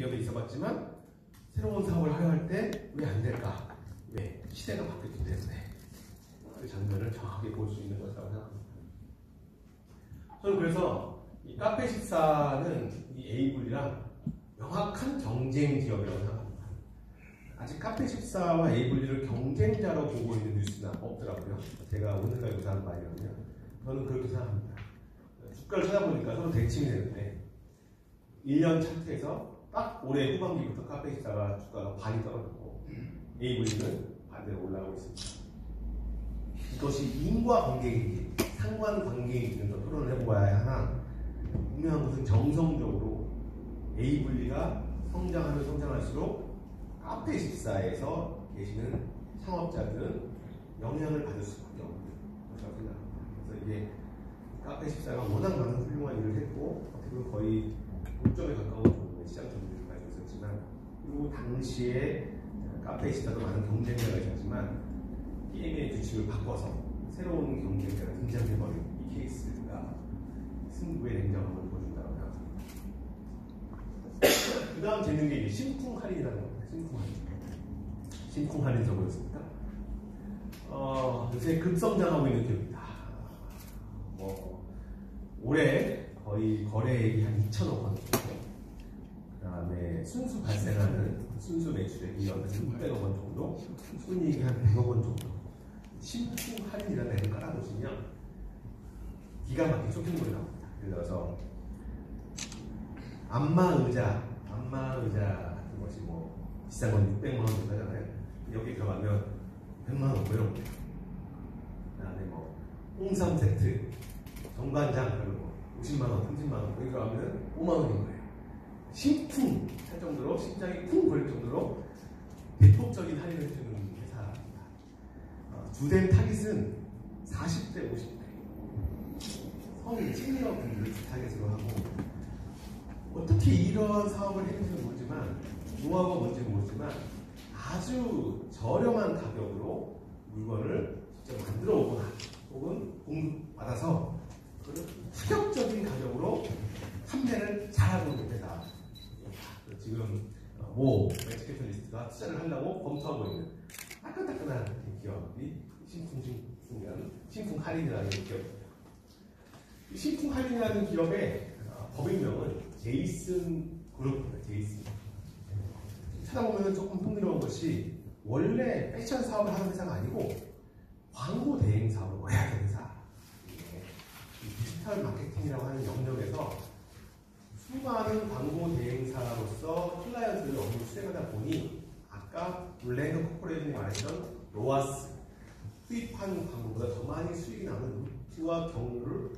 대기업에 있어봤지만 새로운 사업을 하려 할 때 왜 안 될까? 왜? 시대가 바뀌었기 때문에 그 장면을 정확하게 볼 수 있는 것이라고 생각합니다. 저는 그래서 이 카페14는 이 에이블리랑 명확한 경쟁 기업이라고 생각합니다. 아직 카페14와 에이블리를 경쟁자로 보고 있는 뉴스는 없더라고요. 제가 오늘까지 조사한 바이거든요. 저는 그렇게 생각합니다. 주가를 찾아보니까 서로 대칭이 되는데 1년 차트에서 딱 올해 후반기부터 카페14가 주가가 반이 떨어졌고 에이블리는 반대로 올라가고 있습니다. 이것이 인과관계인지 상관관계인지는 더 토론을 해보아야 하나 분명한 것은 정성적으로 에이블리가 성장하면 성장할수록 카페14에서 계시는 창업자들은 영향을 받을 수밖에 없는 것이라고 생각합니다. 그래서 이게 카페14가 워낙 많은 훌륭한 일을 했고 어떻게 보면 거의 독점에 가까운 정도의 시장 점유율을 가지고 있었지만 그리고 당시에 카페14도 많은 경쟁자가 있었지만 게임의 규칙을 바꿔서 새로운 경쟁자가 등장해버린 이 케이스가 승부의 냉정함을 보여준다고 생각합니다. 그 다음 재밌는 게 심쿵 할인이라는 겁니다. 심쿵 할인 저거였습니다. 요새 급성장하고 있는 기업입니다. 올해 거의 거래액이 한 2천억 원 정도, 그 다음에 순수 발생하는 순수 매출액이 연 600억 원 정도, 순이익이 한 100억 원 정도. 심쿵 할인이라는 애를 깔아보시면 기가 막힌 쇼핑몰이 나옵니다. 예를 들어서 안마의자 같은 것이 뭐 비싼 건 600만 원 정도 하잖아요. 여기 들어가면 100만 원 뭐 이런 거예요. 그 다음에 뭐 홍삼 세트, 정관장 그리고 50만 원, 30만 원 여기 들어가면 5만 원인 거예요. 심쿵 할 정도로 심장이 쿵 걸릴 정도로 대폭적인 할인을 해주는 회사입니다. 주된 타깃은 40대, 50대 성인 시니어 분들을 타깃으로 하고 어떻게 이런 사업을 했는지는 모르지만 노하우가 뭔지는 모르지만 아주 저렴한 가격으로 물건을 직접 만들어 오거나 혹은 공급받아서 파격적인 가격으로 판매를 잘하고 있는 회사. 지금 모 벤처캐피털리스트가 투자를 하려고 검토하고 있는 따끈따끈한 기업이 심쿵 할인이라는 기업입니다. 심쿵 할인이라는 기업의 법인명은 제이슨 그룹입니다. 제이슨. 찾아보면 조금 흥미로운 것이 원래 패션 사업을 하는 회사가 아니고 광고 대행 사업을 해야 되는 회사. 디지털 마케팅이라고 하는 영역에서 수많은 광고 대행사로서 클라이언트를 업무를 수행하다 보니 아까 블랙 코퍼레이션이 말했던 로아스 수입한 광고보다 더 많이 수익이 나는 루트와 경로를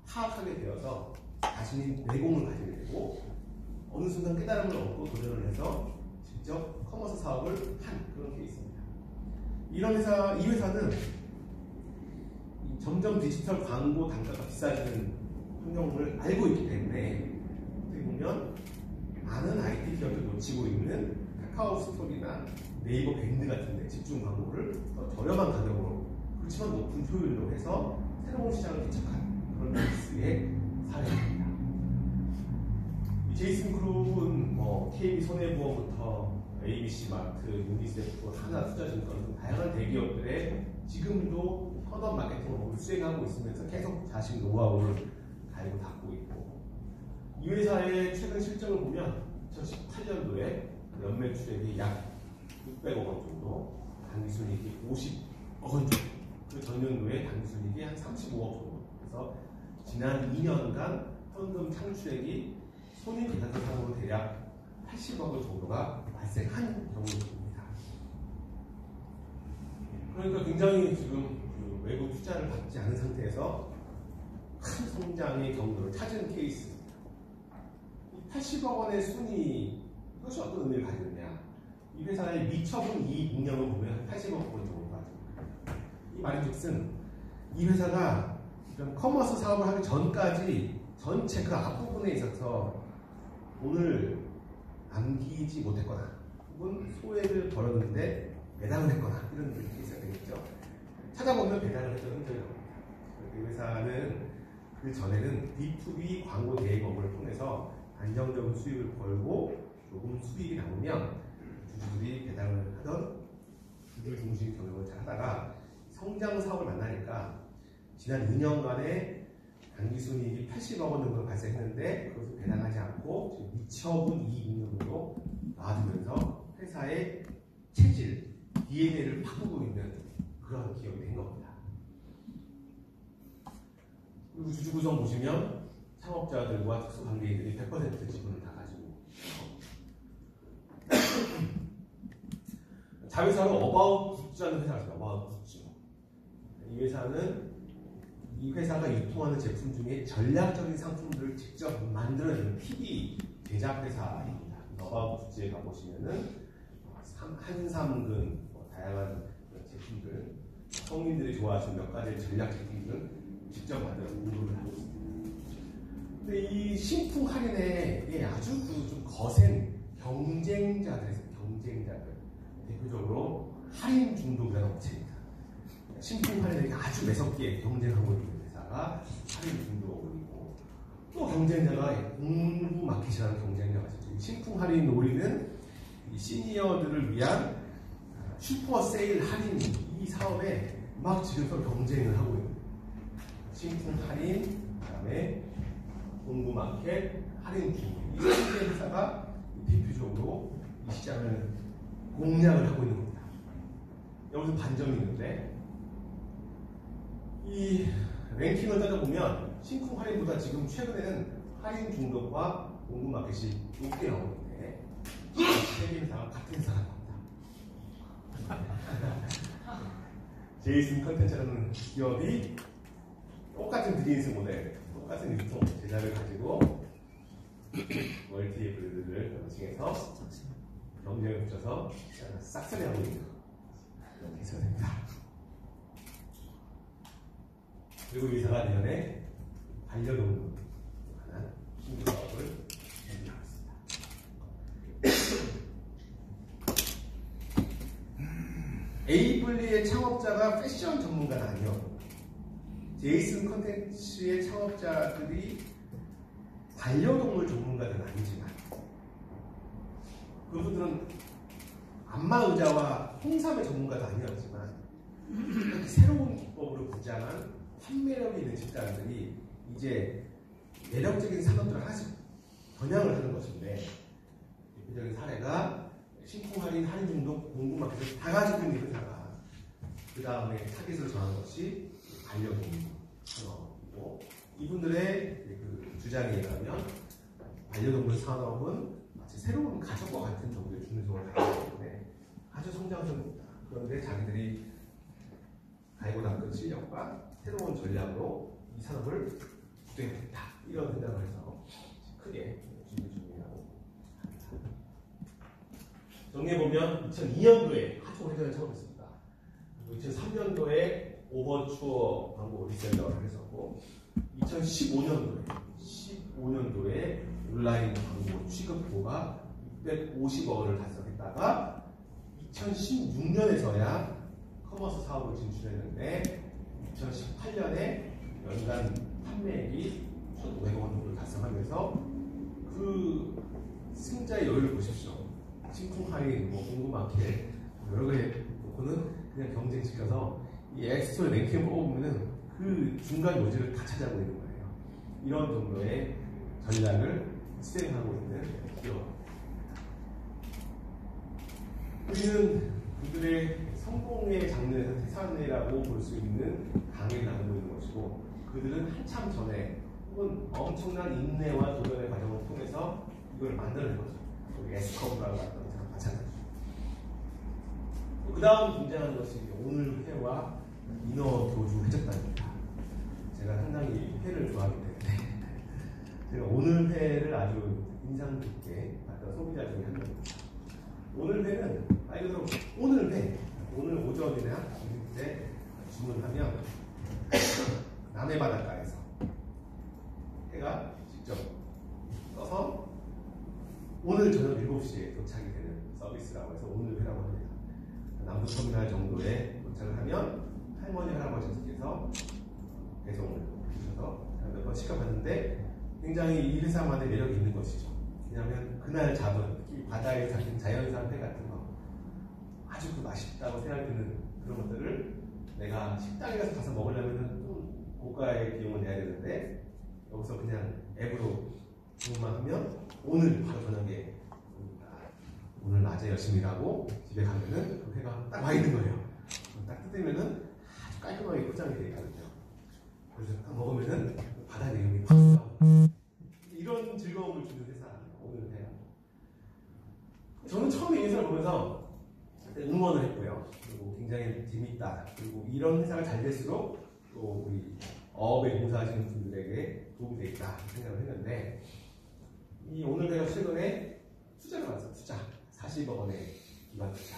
파악하게 되어서 자신이 내공을 가지게 되고 어느 순간 깨달음을 얻고 도전을 해서 직접 커머스 사업을 한 그런 케이스입니다. 이 회사는 점점 디지털 광고 단가가 비싸지는 환경을 알고 있기 때문에 어떻게 보면 많은 IT 기업들 놓치고 있는 카카오 스토리나 네이버 밴드 같은 데 집중 광고를 더 저렴한 가격으로 그렇지만 높은 효율로 해서 새로운 시장을 개척한 그런 케이스의 사례입니다. 이 제이슨 그룹은 뭐 KB손해보험부터 ABC마트, 유니세프, 하나투자증권 등 다양한 대기업들의 지금도 컨업 마케팅 업무를 수행하고 있으면서 계속 자신 노하우를 갈고 닦고 있고 이 회사의 최근 실적을 보면 2018년도에 연매출액이 약 600억 원 정도, 당기순이익이 50억 원 정도, 그 전년도에 당기순이익이 한 35억 정도. 그래서 지난 2년간 현금 창출액이 손익 계산상으로 대략 80억 원 정도가 발생한 경우입니다. 그러니까 굉장히 지금 외국 투자를 받지 않은 상태에서 큰 성장의 경로를 찾은 케이스입니다. 80억 원의 순위, 이것이 어떤 의미를 가지느냐. 이 회사의 미처분 이익 능력을 보면 80억 원 정도가 이 말인즉슨 이 회사가 이런 커머스 사업을 하기 전까지 전체 그 앞부분에 있어서 돈을 남기지 못했거나 혹은 소액을 벌었는데 배당을 했거나 이런 케이스가 되겠죠. 찾아보면 배당을 했던 흔적이 나옵니다. 이 회사는 그 전에는 B2B 광고 대행업을 통해서 안정적인 수익을 벌고 조금 수익이 남으면 주주들이 배당을 하던 주주 중심 경영을 잘 하다가 성장 사업을 만나니까 지난 2년간에 당기순이익이 80억 원 정도 발생했는데 그것을 배당하지 않고 지금 미처분 이익률로 놔두면서 회사의 체질, DNA를 바꾸고 있는 그런 기업이 된 겁니다. 그리고 주주 구성 보시면 창업자들과 특수관계인들이 100% 지분을 다 가지고 자회사로 어바웃 굿즈라는 회사가 있어요. 어바웃 굿즈. 이 회사는 이 회사가 유통하는 제품 중에 전략적인 상품들을 직접 만들어내는 TV 제작 회사입니다. 어바웃 굿즈에 가보시면은 한삼근 다양한 제품들, 성인들이 좋아하시는 몇 가지 전략 제품들을 직접 만들어서 운동을 하고 있습니다. 근데 이 신품 할인에 아주 좀 거센 경쟁자들, 대표적으로 할인 중독이라는 업체입니다. 신품 할인에 아주 매섭게 경쟁하고 있는 회사가 할인 중독이고, 또 경쟁자가 공구 마켓이라는 경쟁자가 있어요. 신품 할인 노리는 이 시니어들을 위한 슈퍼 세일 할인 이 사업에 막 지금 경쟁을 하고 있는 신품 할인, 그다음에 공구 마켓, 할인 중독 이 세 개 회사가 대표적으로 이 시장을 공략을 하고 있는 겁니다. 여기서 반점이 있는데 이 랭킹을 따져보면 신품 할인보다 지금 최근에는 할인 중독과 공구 마켓이 높게 나오는데 세 개 회사가 같은 회사가 나옵니다. 제이슨 컨텐츠라는 기업이 똑같은 비즈니스 모델, 똑같은 유통 제작을 가지고 멀티 브랜드를 런칭해서 경쟁을 붙여서 싹쓸이하고 있는 이렇게 해서 됩니다. 그리고 이 회사가 내년에 반려동물 관한 신규 사업을 준비하고 있습니다. 에이블리의 창업자가 패션 전문가는 아니었고, 제이슨 컨텐츠의 창업자들이 반려동물 전문가는 아니지만, 그분들은 안마의자와 홍삼의 전문가도 아니었지만, 이렇게 새로운 기법으로 부장한 판매력이 있는 집단들이 이제 매력적인 산업들을 하나씩 겨냥을 하는 것인데, 대표적인 사례가 신품 할인, 할인 중독, 공구 마켓을 다 가지고 있는 회사가 그 다음에 타깃을 정한 것이 반려동물 산업이고, 이분들의 그 주장에 의하면 반려동물 산업은 마치 새로운 가족과 같은 정도의 중요성을 가지고 있는데 아주 성장성입니다. 그런데 자기들이 갈고 닦은 실력과 새로운 전략으로 이 산업을 구성했다, 이런 생각을 해서 크게 준비 중이라고 합니다. 정리해보면 2002년도에 하청 회전을 창업했습니다. 2003년도에 오버추어 광고 리셀러를 했었고, 2015년도에 온라인 광고 취급고가 650억 원을 달성했다가 2016년에서야 커머스 사업을 진출했는데 2018년에 연간 판매액이 1,500억 원 정도를 달성하면서 그 승자의 여유를 보십시오. 신품 할인, 공구 마켓 여러 개 놓고는 그냥 경쟁시켜서 이 앱스토어 랭킹을 뽑으면은 그 중간 요지를 다 차지하고 있는 거예요. 이런 정도의 전략을 수행하고 있는 기업. 우리는 그들의 성공의 장르에서 태산이라고 볼 수 있는 강의를 나누고 있는 것이고, 그들은 한참 전에 혹은 엄청난 인내와 도전의 과정을 통해서 이걸 만들어낸 거죠. 에스컵이라고 했던 것처럼 마찬가지죠. 그 다음 등장하는 것이 오늘 회와 인어 교주 회적단입니다. 제가 상당히 회를 좋아하기 때문에 제가 오늘 회를 아주 인상 깊게 봤던 소비자 중에 한 명입니다. 오늘 회는 말 그대로 오늘 회, 오늘 오전이나 점심 때 주문하면 남해 바닷가에서 회가 직접 떠서 오늘 저녁 7시에 도착이 되는 서비스라고 해서 오늘 회라고 합니다. 남부터미널 정도에 도착을 하면 할머니, 할아버지께서 배송을 주셔서 몇 번 시켜봤는데 굉장히 이 회사만의 매력이 있는 것이죠. 왜냐하면 그날 잡은 이 바다에 잡힌 자연산 회 같은 거 아주 그 맛있다고 생각이 드는 그런 것들을 내가 식당에 가서 먹으려면 또 고가의 비용을 내야 되는데 여기서 그냥 앱으로 주문만 하면 오늘 바로 저녁에 오늘 낮에 열심히 일하고 집에 가면은 그 회가 딱 와 있는 거예요. 딱 뜯으면은 아주 깔끔하게 포장이 되어 있거든요. 그래서 딱 먹으면은 바다 내용이 확 나와요. 이런 즐거움을 주는 회사 오늘 회가. 저는 처음에 이 회사를 보면서 응원을 했고요. 그리고 굉장히 재밌다. 그리고 이런 회사가 잘 될수록 또 우리 어업에 종사하시는 분들에게 도움이 되겠다 생각을 했는데 이 오늘 회가 최근에 투자를 받았어요. 투자 40억 원의 기관 투자.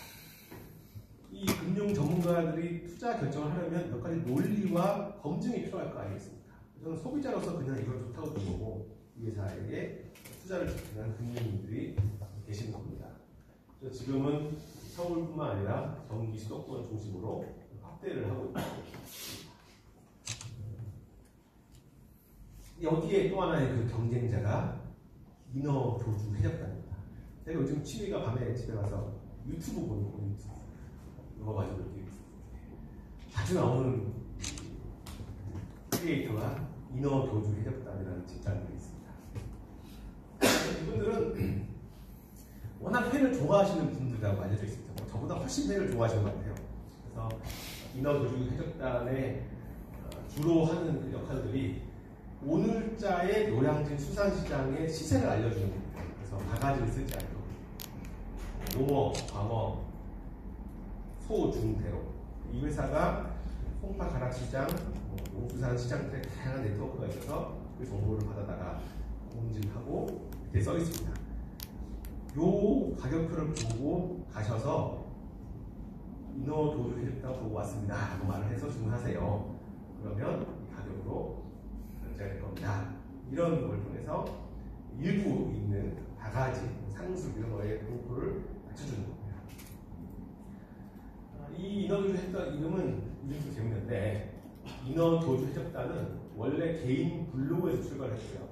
이 금융 전문가들이 투자 결정을 하려면 몇 가지 논리와 검증이 필요할 거 아니겠습니까? 저는 소비자로서 그냥 이걸 좋다고 본 거고 이 회사에게 투자를 집행한 금융인들이 계시는 겁니다. 그래서 지금은 서울뿐만 아니라 경기 수도권 중심으로 확대를 하고 있습니다. 여기에 또 하나의 그 경쟁자가 인어교주 해적단입니다. 제가 요즘 취미가 밤에 집에 가서 유튜브 보는 거, 유튜브. 이거 가지고 이렇게 자주 나오는 크리에이터가 인어교주 해적단이라는 집단들이 있습니다. 이분들은 워낙 회를 좋아하시는 분들이라고 알려져 있습니다. 저보다 훨씬 회를 좋아하시는 것 같아요. 그래서 인어교주 해적단의 주로 하는 그 역할들이 오늘자의 노량진 수산시장의 시세를 알려주는 겁니다. 그래서 바가지를 쓰지 않고 농어, 광어, 소, 중, 대로 이 회사가 송파 가락시장, 농수산시장 등 다양한 네트워크가 있어서 그 정보를 받아다가 공진하고 이렇게 써 있습니다. 요 가격표를 보고 가셔서 인어교주 해적단 보고 왔습니다 라고 말을 해서 주문하세요. 그러면 이 가격으로 결제가 될 겁니다. 이런 걸 통해서 일부 있는 바가지, 상술 이런 거에 공포를 맞춰주는 겁니다. 이 인어교주 해적단 이름은 이름도 재밌는데 인어교주 해적단은 원래 개인 블로그에서 출발했고요.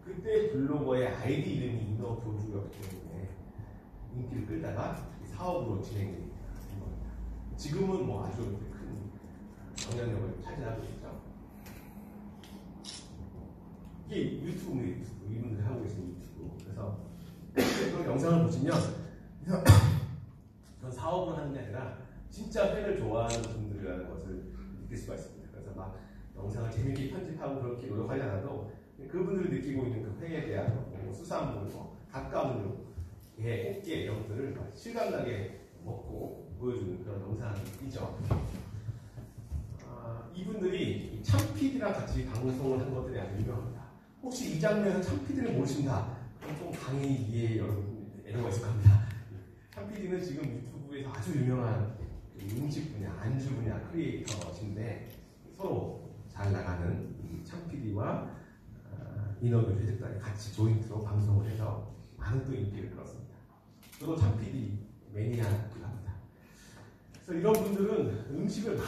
그때 블로거의 아이디 이름이 인어교주였기 때문에 인기를 끌다가 사업으로 진행이 된 겁니다. 지금은 뭐 아주 큰 영향력을 차지하고 있죠. 이게 유튜브입니다. 이분들이 하고 계신 유튜브. 그래서 그런 영상을 보시면 그런 사업을 하는 게 아니라 진짜 회를 좋아하는 분들이라는 것을 느낄 수가 있습니다. 그래서 막 영상을 재밌게 편집하고 그렇게 노력하지 않아도 그분들이 느끼고 있는 그 회에 대한 수산물, 가까운 게, 꽃게 이런 것들을 실감나게 먹고 보여주는 그런 영상이죠. 이분들이 참PD랑 같이 방송을 한 것들이 아주 유명합니다. 혹시 이 장면에서 참PD를 모르신다? 그럼 좀 강의 이해에 여러분 애로가 있을 겁니다. 참PD는 지금 유튜브에서 아주 유명한 음식 분야, 안주 분야 크리에이터신데 서로 잘 나가는 참PD와 인어교주 해적단이 같이 조인트로 방송을 해서 많은 또 인기를 끌었습니다. 저도 참PD 매니아이기도 합니다. 그래서 이런 분들은 음식을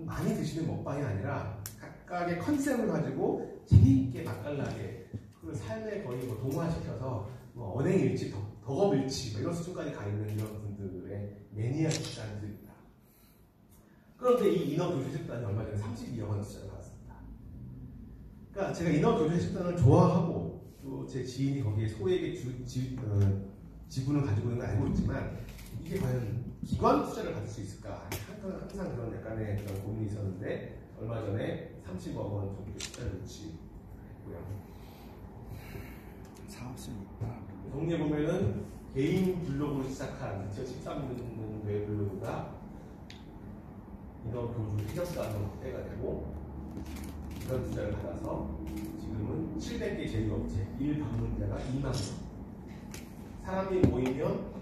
많이 드시는 먹방이 아니라 각각의 컨셉을 가지고 재미있게 맛깔나게 그 삶에 거의 뭐 동화시켜서 뭐 언행일치, 덕업일치 이런 수준까지 가 있는 이런 분들의 매니아 집단들입니다. 그런데 이 인어교주 해적단이 얼마 전에 32억 원 투자를 받았습니다. 그러니까 제가 인어교주 해적단을 좋아하고 또 제 지인이 거기에 소액의 지분을 가지고 있는 걸 알고 있지만 이게 과연 기관 투자를 받을 수 있을까? 항상 그런 약간의 그런 고민이 있었는데 얼마 전에 30억 원 정도 투자를 유치했고요. 사업성이 있다. 정리해 보면은 개인 블로그로 시작한 2013년도의 블로그가 인어교주 해적단으로 확대가 되고 이런 투자를 받아서 지금은 700개 제휴업체 1방문자가 2만 명. 사람이 모이면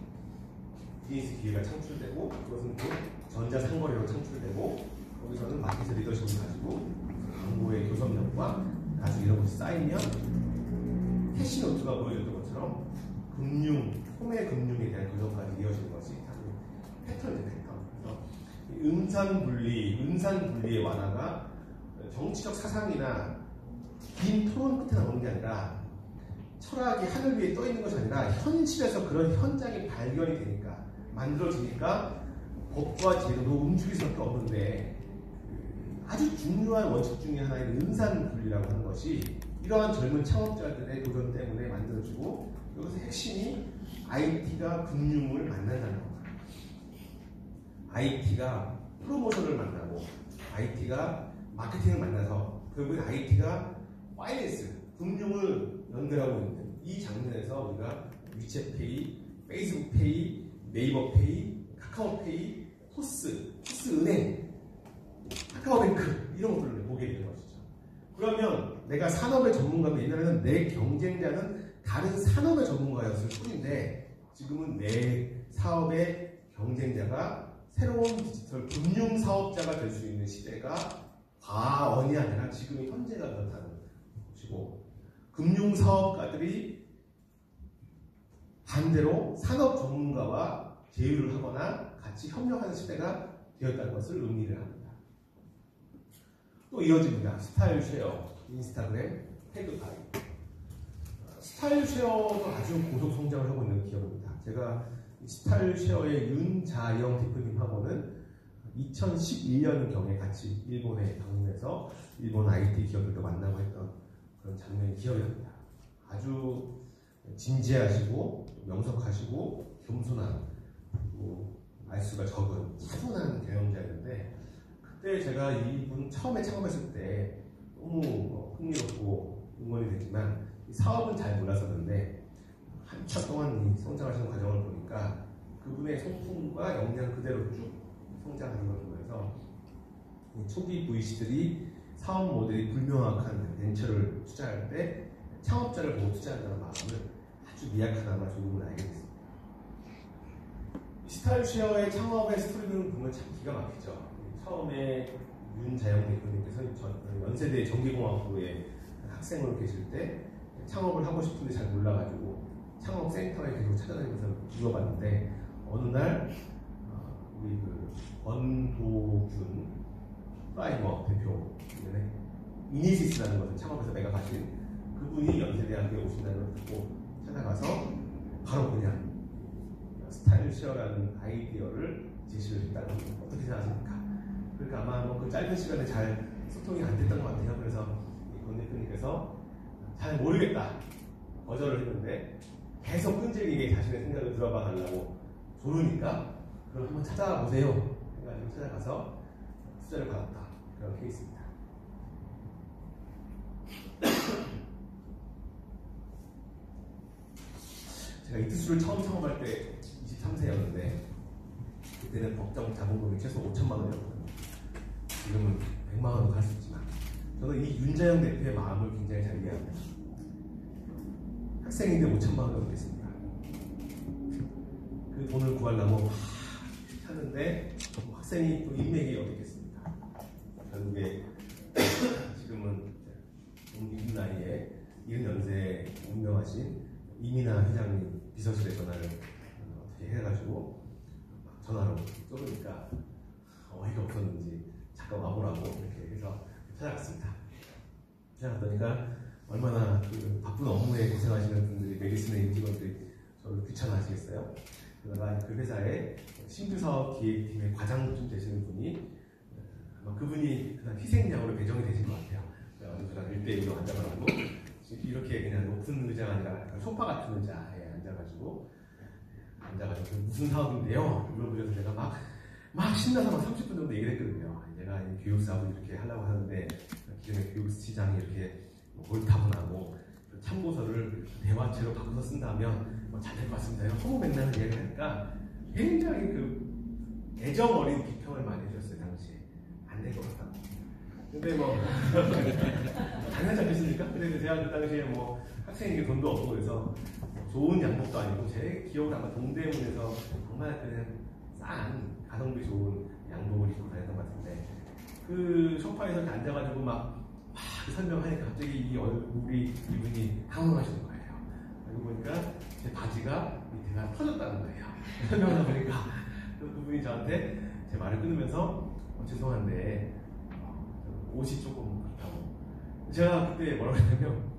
비즈니스 기회가 창출되고 그것은 또 전자상거래로 창출되고 거기서는 마케팅 리더십을 가지고 광고의 교섭력과 나중에 이런 것이 쌓이면 캐시노트가 보여줬던 것처럼 소매 금융에 대한 교섭까지 이어지는 것이 패턴이죠, 패턴. 그래서 은산분리의 완화가 정치적 사상이나 긴 토론 끝에 나오는 게 아니라 철학이 하늘 위에 떠 있는 것이 아니라 현실에서 그런 현장이 발견이 되니까 만들어지니까 법과 제도도 움직일 수밖에 없는데 아주 중요한 원칙 중에 하나인 은산분리라고 하는 것이 이러한 젊은 창업자들의 도전 때문에 만들어지고 여기서 핵심이 IT가 금융을 만난다는 겁니다. IT가 프로모션을 만나고 IT가 마케팅을 만나서 결국엔 IT가 파이낸스, 금융을 연결하고 있는 이 장면에서 우리가 위챗페이, 페이스북페이, 네이버페이, 카카오페이, 토스은행, 카카오뱅크 이런 것들을 보게 되는 것이죠. 그러면 내가 산업의 전문가인데 옛날에는 내 경쟁자는 다른 산업의 전문가였을 뿐인데 지금은 내 사업의 경쟁자가 새로운 디지털 금융 사업자가 될 수 있는 시대가 과언이 아니라 지금의 현재가 그렇다는 것이고 금융 사업가들이 반대로 산업 전문가와 제휴를 하거나 같이 협력하는 시대가 되었다는 것을 의미를 합니다. 또 이어집니다. 스타일 쉐어, 인스타그램, 태그파이. 스타일 쉐어도 아주 고속 성장을 하고 있는 기업입니다. 제가 스타일 쉐어의 윤자영 대표님하고는 2011년경에 같이 일본에 방문해서 일본 IT 기업들도 만나고 했던 그런 장면이 기억이 납니다. 아주 진지하시고 명석하시고 겸손한 말수가 적은 차분한 경영자였는데 그때 제가 이분 처음에 창업했을 때 너무 흥미롭고 응원이 됐지만 이 사업은 잘 몰랐었는데 한참 동안 이 성장하시는 과정을 보니까 그분의 성품과 역량 그대로 쭉 성장하는 걸 보면서 초기 VC들이 사업 모델이 불명확한 벤처를 투자할 때 창업자를 보고 투자한다는 마음을 아주 미약하나마 조금은 알게 됐습니다. 스타일 쉐어의 창업의 스토리를 보면 참 기가 막히죠. 처음에 윤자영 대표님께서 연세대 전기공학부에 학생으로 계실 때 창업을 하고 싶은데 잘 몰라가지고 창업센터에 계속 찾아다니면서 물어봤는데 어느 날 우리 그 권도균 프라이머 대표 이니시스라는 것을 창업해서 내가 가진 그분이 연세대학교에 오신다는 걸 듣고 찾아가서 바로 그냥 스타일 쉐어라는 아이디어를 제시를 했다는 거 어떻게 생각하십니까? 그러니까 아마 그 짧은 시간에 잘 소통이 안 됐던 것 같아요. 그래서 권 대표님께서 잘 모르겠다 거절을 했는데 계속 끈질기게 자신의 생각을 들어봐 달라고 조르니까 그럼 한번 찾아보세요 해가지고 찾아가서 투자를 받았다 그런 케이스입니다. 제가 이투스를 처음 창업할 때 23세였는데 그때는 법정 자본금이 최소 5천만 원이었거든요. 지금은 100만 원도 갈 수 있지만 저는 이 윤자영 대표의 마음을 굉장히 잘 이해합니다. 학생인데 5천만 원을 냈습니다. 그 돈을 구하려고 하는데 학생이 또 인맥이 어떻겠습니까? 결국에 지금은 있는 나이에 70연세에 운명하신 이민아 회장님 비서실에 전화를 어떻게 해가지고 전화로 쏘니까 어이가 없었는지 잠깐 와보라고 이렇게 해서 찾아갔습니다. 찾아갔더니까 얼마나 그 바쁜 업무에 고생하시는 분들이 메디슨의 임직원들이 저를 귀찮아하시겠어요? 그러다가 그 회사의 신규사업 기획팀의 과장쯤 되시는 분이 아마 그분이 그냥 희생양으로 배정이 되신 것 같아요. 그래서 저랑 1대1로 앉아가지고 이렇게 그냥 높은 의자가 아니라 소파 같은 의자에 앉아가지고 무슨 사업인데요? 물어보셔서 제가 막 신나서 막 30분 정도 얘기를 했거든요. 내가 교육사업을 이렇게 하려고 하는데 기존의 교육시장이 이렇게 옳다분하고 참고서를 대화체로 바꿔서 쓴다면 잘 될 것 같습니다. 허무맹랑한 이야기를 하니까 굉장히 그 애정 어린 비평을 많이 해주셨어요. 당시에 안 될 것 같다고. 근데 당연하지 않겠습니까? 근데 제가 그 당시에 학생에게 돈도 없고 그래서 좋은 양복도 아니고 제 기억은 아마 동대문에서 정말 그냥 싼 가성비 좋은 양복을 입고 다녔던 것 같은데 그 소파에서 앉아가지고 막 설명하니까 갑자기 이 얼굴이 이분이 당황하시는 거예요. 알고 보니까 제 바지가 밑에가 터졌다는 거예요. 설명하다 보니까 그분이 저한테 제 말을 끊으면서 죄송한데 옷이 조금 그렇다고. 제가 그때 뭐라고 했냐면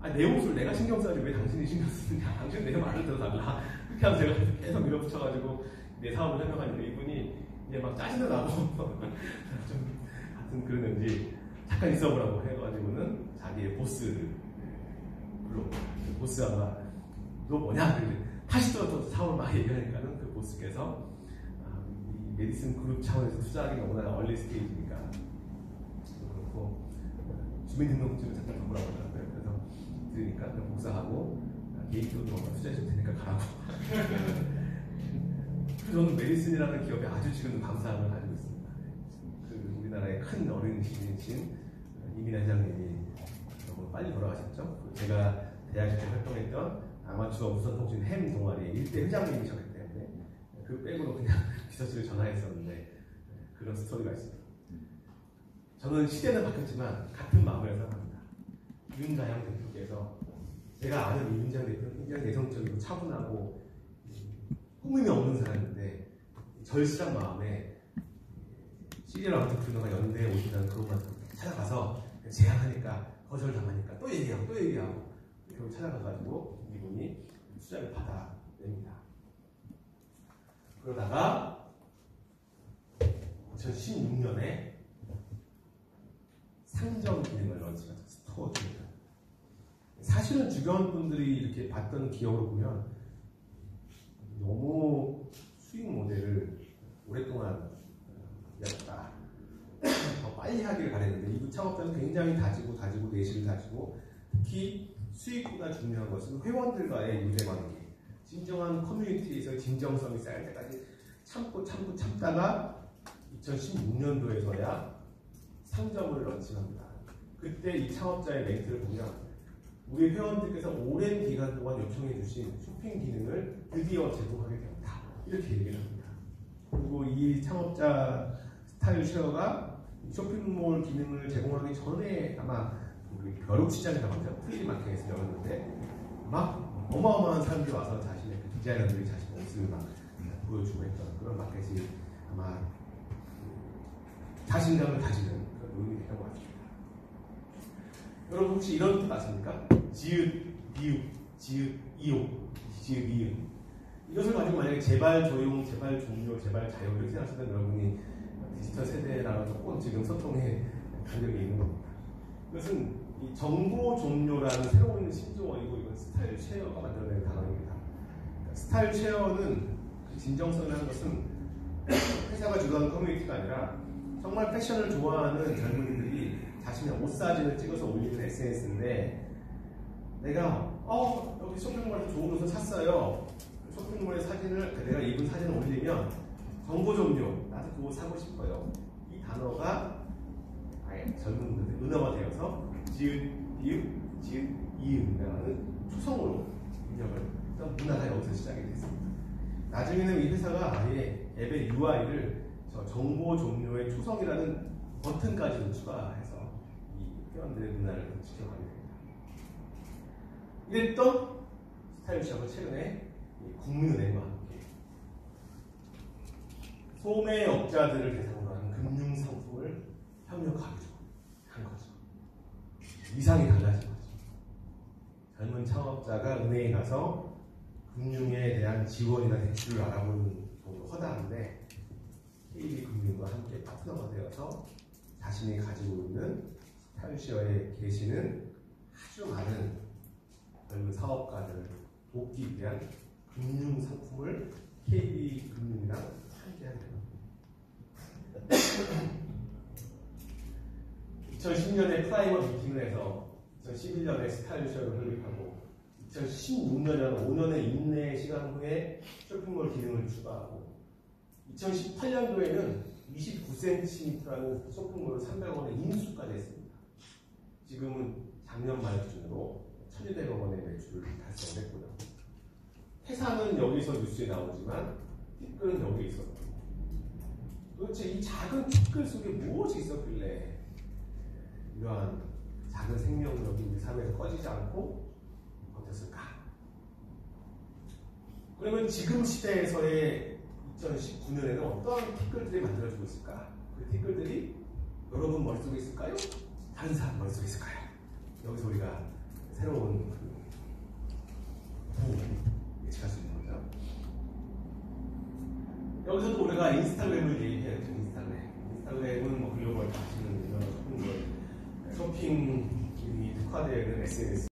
내 옷을 내가 신경 써야지 왜 당신이 신경 쓰느냐. 당신 내 말을 들어달라. 그렇게 하면 제가 계속 밀어붙여가지고 내 사업을 설명하니까 이분이 이제 막 짜증도 나고 좀 같은 그러는지 잠깐 있어보라고 해가지고는 자기의 보스를 불렀고 보스가 너 뭐냐? 다시 또 사업을 막 얘기하니까는 그 보스께서 이 메디슨 그룹 차원에서 투자하기가 워낙 얼리 스테이지니까 그렇고 주민등록증을 잠깐 바꾸라고 하더라고요. 그래서 들으니까 그냥 복사하고 개인적으로 투자해 줄 테니까 가라고. 저는 메디슨이라는 기업에 아주 지금 감사함을 가지고 있습니다. 그 우리나라의 큰 어린이집이신 이민 회장님이 너무 빨리 돌아가셨죠. 제가 대학 때 활동했던 아마추어 무선통신 햄 동아리 일대 회장님이셨기 때문에 그 백으로 그냥 비서실에 전화했었는데 그런 스토리가 있습니다. 저는 시대는 바뀌었지만 같은 마음을 생각합니다. 윤가영 대표께서 제가 아는 이윤장 대표는 굉장히 내성적이고 차분하고 꾸밈이 없는 사람인데 절실한 마음에 시리얼 안트프리너가 연대에 오신다는 그것만 찾아가서 제안하니까 거절당하니까 또 얘기하고 결국 찾아가가지고 이분이 투자를 받아냅니다. 그러다가 2016년에 상점 기능을 런칭하죠. 스토어 기능. 사실은 주변 분들이 이렇게 봤던 기억으로 보면 너무 수익 모델을 오랫동안 였다. 더 빨리 하기를 바랬는데 이분 창업자는 굉장히 다지고 내실을 다지고 특히 수익보다 중요한 것은 회원들과의 유대관계, 진정한 커뮤니티에서 진정성이 쌓일 때까지 참다가 2016년도에서야 상점을 런칭합니다. 그때 이 창업자의 멘트를 보면 우리 회원들께서 오랜 기간 동안 요청해 주신 쇼핑 기능을 드디어 제공하게 되었다. 이렇게 얘기를 합니다. 그리고 이 창업자 스타일 쉐어가 쇼핑몰 기능을 제공하기 전에 아마 우리 벼룩시장이라고 하죠. 플리마켓에서 열었는데 막 어마어마한 사람들이 와서 자신의 그 디자이너들이 자신의 옷을 막 보여주고 했던 그런 마켓이 아마 자신감을 가지는 그런 요인이 됐던 것 같습니다. 여러분 혹시 이런 뜻 아십니까? 지읒, 비읒, 지읒, 이읒, 지읒, 이읒. 이것을 가지고 만약에 재발 조용, 재발 종료, 재발 자유 이렇게 생각하시면 여러분이 디지털 세대라는 조금 지금 소통에 간격이 있는 겁니다. 이것은 이 정보 종료라는 새로운 신조어이고 이건 스타일 쉐어가 만들어낸 단어입니다. 그러니까 스타일 쉐어는 진정성이라는 것은 회사가 주도하는 커뮤니티가 아니라 정말 패션을 좋아하는 젊은이들이 자신의 옷 사진을 찍어서 올리는 SNS인데 내가 여기 쇼핑몰에서 좋은 옷을 샀어요. 쇼핑몰의 사진을 내가 입은 사진을 올리면 정보 종료, 나도 그 옷 사고 싶어요. 이 단어가 아예 젊은 분들 은어가 되어서 지읒, 비읒, 지읒, 이읒이라는 초성으로 입력을 했던 문화가 여기서 시작이 됐습니다. 나중에는 이 회사가 아예 앱의 UI를 저 정보 종료의 초성이라는 버튼까지도 추가해서 이 회원들의 문화를 지켜가게 됩니다. 이랬던 스타일 샵은 최근에 국민은행과 함께 소매업자들을 대상으로 하는 금융상품을 협력하기로 한 거죠. 이상이 달라진 거죠. 젊은 창업자가 은행에 가서 금융에 대한 지원이나 대출을 알아보는 경우도 허다한데 KB금융과 함께 파트너가 되어서 자신이 가지고 있는 스타일쉐어에 계시는 아주 많은 젊은 사업가들을 돕기 위한 금융 상품을 KB금융이랑 함께 하게 됩니다. 2010년에 프라이머 미팅을 해서 2011년에 스타일쉐어를 설립하고 2016년이라는 5년의 인내의 시간 후에 쇼핑몰 기능을 추가하고 2018년도에는 29cm라는 쇼핑몰을 300원에 인수까지 했습니다. 지금은 작년 말 기준으로 1,200억 원의 매출을 달성했고요. 회사는 여기서 뉴스에 나오지만 티끌은 여기에 있었고 도대체 이 작은 티끌 속에 무엇이 있었길래 이러한 작은 생명력이 우리 삶에서 꺼지지 않고 버텼을까? 그러면 지금 시대에서의 2019년에는 어떠한 티끌들이 만들어지고 있을까? 그 티끌들이 여러분 머릿속에 있을까요? 다른 사람 머릿속에 있을까요? 여기서 우리가 새로운 부분을 예측할 수 있는 거죠. 여기서도 우리가 인스타그램을 얘기해야죠. 인스타그램은 뭐 글로벌 다시는 이런 쇼핑이 특화되어 있는 SNS